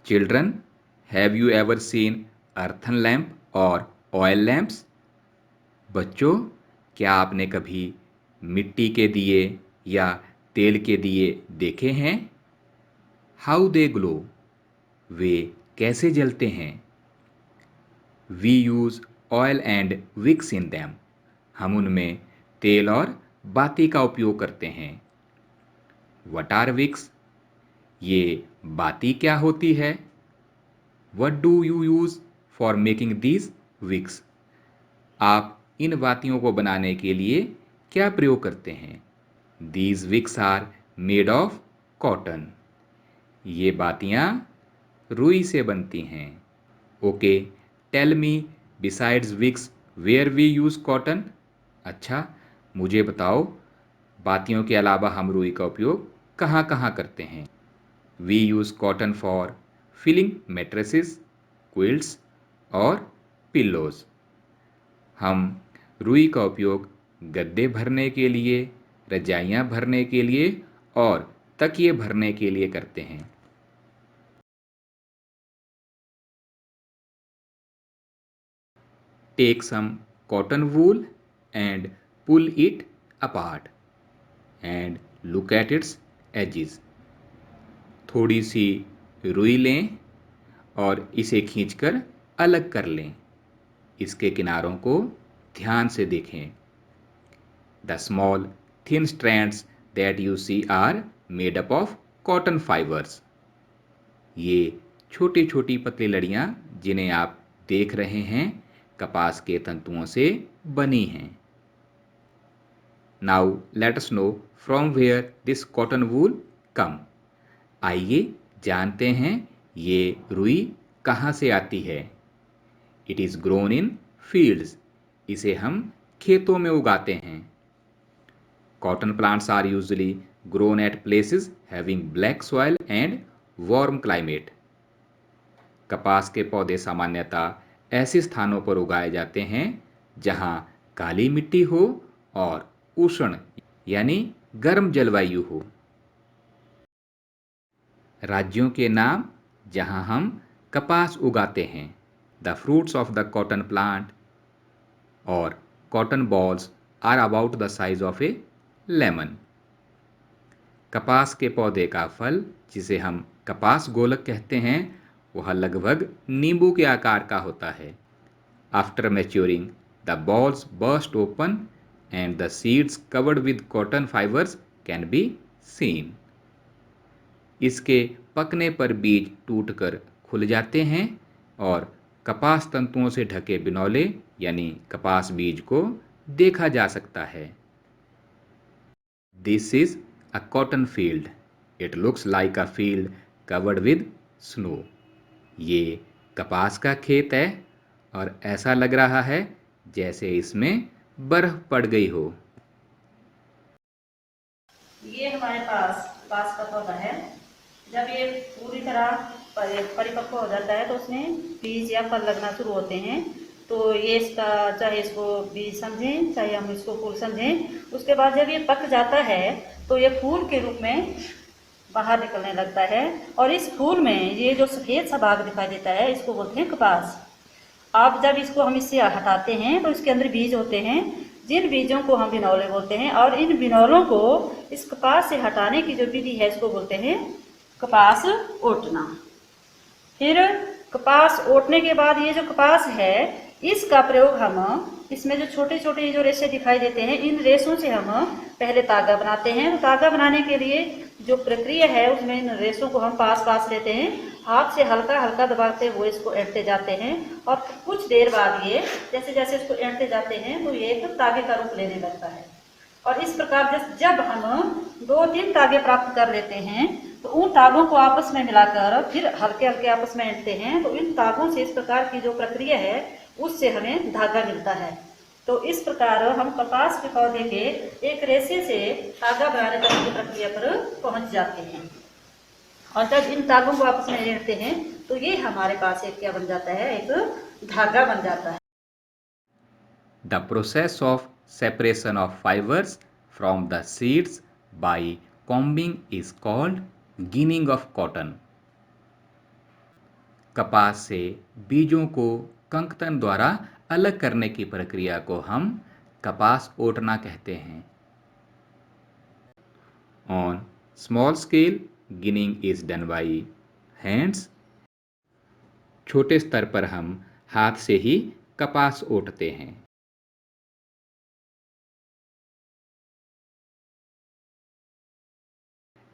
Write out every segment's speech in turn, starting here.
Children, have you ever seen earthen lamp और oil lamps? बच्चों, क्या आपने कभी मिट्टी के दिए या तेल के दिए देखे हैं? हाउ दे ग्लो, वे कैसे जलते हैं? We use oil and wicks in them, हम उनमें तेल और बाती का उपयोग करते हैं। वट आर विक्स, ये बाती क्या होती है? What do you use for making these wicks, आप इन बातियों को बनाने के लिए क्या प्रयोग करते हैं? These wicks are made of cotton, ये बातियाँ रुई से बनती हैं। Okay, tell me besides wicks where we use cotton. अच्छा, मुझे बताओ, बातियों के अलावा हम रुई का उपयोग कहाँ कहाँ करते हैं? We use cotton for filling mattresses, quilts और पिल्लोज, हम रुई का उपयोग गद्दे भरने के लिए, रजाइयाँ भरने के लिए और तकिए भरने के लिए करते हैं। Take some cotton wool and pull it apart and look at its edges, थोड़ी सी रुई लें और इसे खींचकर अलग कर लें, इसके किनारों को ध्यान से देखें। The small thin strands that you see are made up of cotton fibres, ये छोटी छोटी पतली लड़ियाँ जिन्हें आप देख रहे हैं कपास के तंतुओं से बनी हैं। Now let us know from where this cotton wool come, आइए जानते हैं ये रुई कहाँ से आती है। It is grown in fields, इसे हम खेतों में उगाते हैं। Cotton plants are usually grown at places having black soil and warm climate, कपास के पौधे सामान्यतः ऐसे स्थानों पर उगाए जाते हैं जहां काली मिट्टी हो और उष्ण यानी गर्म जलवायु हो। राज्यों के नाम जहां हम कपास उगाते हैं, the fruits of the cotton plant और cotton balls are about the size of a lemon, कपास के पौधे का फल जिसे हम कपास गोलक कहते हैं वह लगभग नींबू के आकार का होता है। After maturing the balls burst open and the seeds covered with cotton fibres can be seen, इसके पकने पर बीज टूटकर खुल जाते हैं और कपास तंतुओं से ढके बिनौले यानी कपास बीज को देखा जा सकता है। This is a cotton field, it looks like a field covered with snow, ये कपास का खेत है और ऐसा लग रहा है जैसे इसमें बर्फ पड़ गई हो। ये हमारे पास कपास का पौधा है। जब ये पूरी तरह परिपक्व हो जाता है तो उसमें बीज या फल लगना शुरू होते हैं। तो ये इसका, चाहे इसको बीज समझें चाहे हम इसको फूल समझें, उसके बाद जब ये पक जाता है तो ये फूल के रूप में बाहर निकलने लगता है। और इस फूल में ये जो सफ़ेद सा भाग दिखाई देता है इसको बोलते हैं कपास। अब जब इसको हम इससे हटाते हैं तो इसके अंदर बीज होते हैं, जिन बीजों को हम बिनौले बोलते हैं, और इन बिनौलों को इस कपास से हटाने की जो विधि है इसको बोलते हैं कपास ओटना। फिर कपास ओटने के बाद ये जो कपास है इसका प्रयोग हम, इसमें जो छोटे छोटे जो रेशे दिखाई देते हैं इन रेशों से हम पहले तागा बनाते हैं। तो तागा बनाने के लिए जो प्रक्रिया है उसमें इन रेशों को हम पास पास लेते हैं, हाथ से हल्का हल्का दबाते हुए इसको ऐंठते जाते हैं और कुछ देर बाद ये जैसे जैसे इसको ऐंठते जाते हैं तो ये एक तागे का रूप लेने लगता है। और इस प्रकार जब हम 2-3 तागे प्राप्त कर लेते हैं तो उन तागों को आपस में मिलाकर फिर हल्के हल्के आपस में ऐंठते हैं। तो इन तागों से इस प्रकार की जो प्रक्रिया है उससे हमें धागा मिलता है। तो इस प्रकार हम कपास के पौधे के एक रेशे से धागा बनाने तक की प्रक्रिया पर पहुंच जाते हैं। और जब इन तागों को आपस में ऐंठते हैं तो ये हमारे पास एक क्या बन जाता है, एक धागा बन जाता है। The process of separation of fibers from the seeds by combing is called ginning of cotton. कपास से बीजों को कंकतन द्वारा अलग करने की प्रक्रिया को हम कपास ओटना कहते हैं। On small scale ginning is done by hands. छोटे स्तर पर हम हाथ से ही कपास ओटते हैं।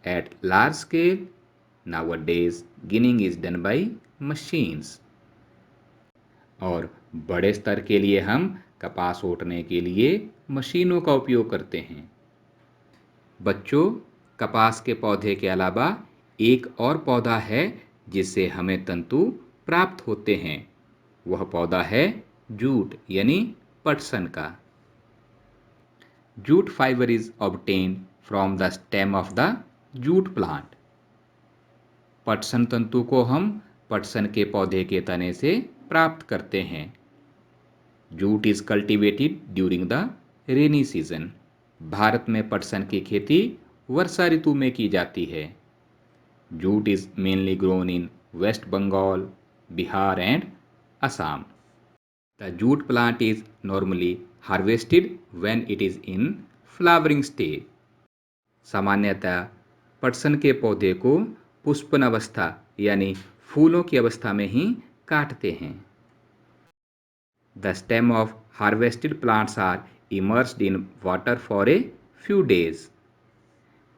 At large scale, nowadays ginning is done by machines. और बड़े स्तर के लिए हम कपास ओटने के लिए मशीनों का उपयोग करते हैं। बच्चों, कपास के पौधे के अलावा एक और पौधा है जिससे हमें तंतु प्राप्त होते हैं। वह पौधा है जूट यानी पटसन का। Jute fibre is obtained from the stem of the jute plant. पटसन तंतु को हम पटसन के पौधे के तने से प्राप्त करते हैं। Jute is cultivated during the rainy season. Bharat में पटसन की खेती वर्षा ऋतु में की जाती है। Jute is mainly grown in West Bengal, Bihar and Assam. The jute plant is normally harvested when it is in flowering stage. सामान्यतः पटसन के पौधे को पुष्पन अवस्था यानी फूलों की अवस्था में ही काटते हैं। The stem of harvested plants are immersed in water for a few days.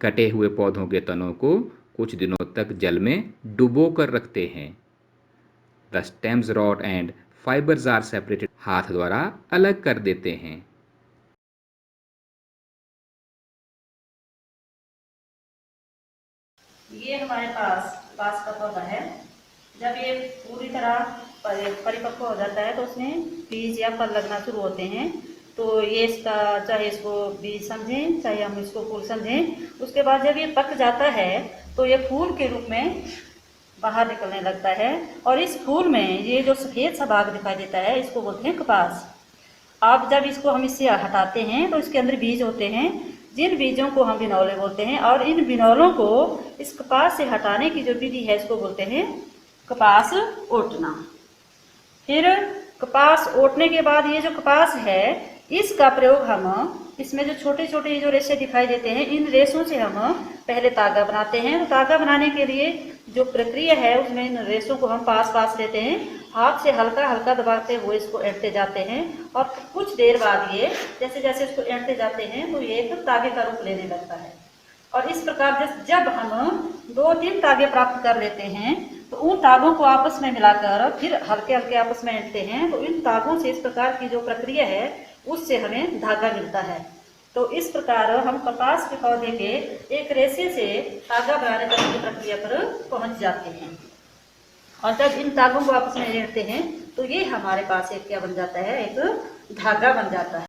कटे हुए पौधों के तनों को कुछ दिनों तक जल में डुबो कर रखते हैं। The stems rot and fibres are separated. हाथ द्वारा अलग कर देते हैं। ये हमारे पास का पौधा है। जब ये पूरी तरह परिपक्व हो जाता है तो उसमें बीज या फल लगना शुरू होते हैं। तो ये इसका चाहे इसको बीज समझें चाहे हम इसको फूल समझें, उसके बाद जब ये पक जाता है तो ये फूल के रूप में बाहर निकलने लगता है। और इस फूल में ये जो सफ़ेद सा भाग दिखाई देता है इसको बोलते हैं कपास। अब जब इसको हम इससे हटाते हैं तो इसके अंदर बीज होते हैं, जिन बीजों को हम बिनौले बोलते हैं। और इन बिनौलों को इस कपास से हटाने की जो विधि है इसको बोलते हैं कपास ओटना। फिर कपास ओटने के बाद ये जो कपास है इसका प्रयोग हम इसमें जो छोटे छोटे जो रेशे दिखाई देते हैं इन रेशों से हम पहले तागा बनाते हैं। तो तागा बनाने के लिए जो प्रक्रिया है उसमें इन रेशों को हम पास लेते हैं, हाथ से हल्का हल्का दबाते हुए इसको ऐंठते जाते हैं। और कुछ देर बाद ये जैसे जैसे इसको ऐंठते जाते हैं तो ये एक तागे का रूप लेने लगता है। और इस प्रकार जब हम 2-3 तागे प्राप्त कर लेते हैं तो उन तागों को आपस में मिलाकर फिर हल्के हल्के आपस में ऐंठते हैं। तो इन तागों से इस प्रकार की जो प्रक्रिया है उससे हमें धागा मिलता है। तो इस प्रकार हम कपास के पौधे के एक रेशे से धागा बनाने तक की प्रक्रिया पर पहुंच जाते हैं। और जब इन तागों को आपस में ऐंठते हैं तो ये हमारे पास एक क्या बन जाता है, एक धागा बन जाता है।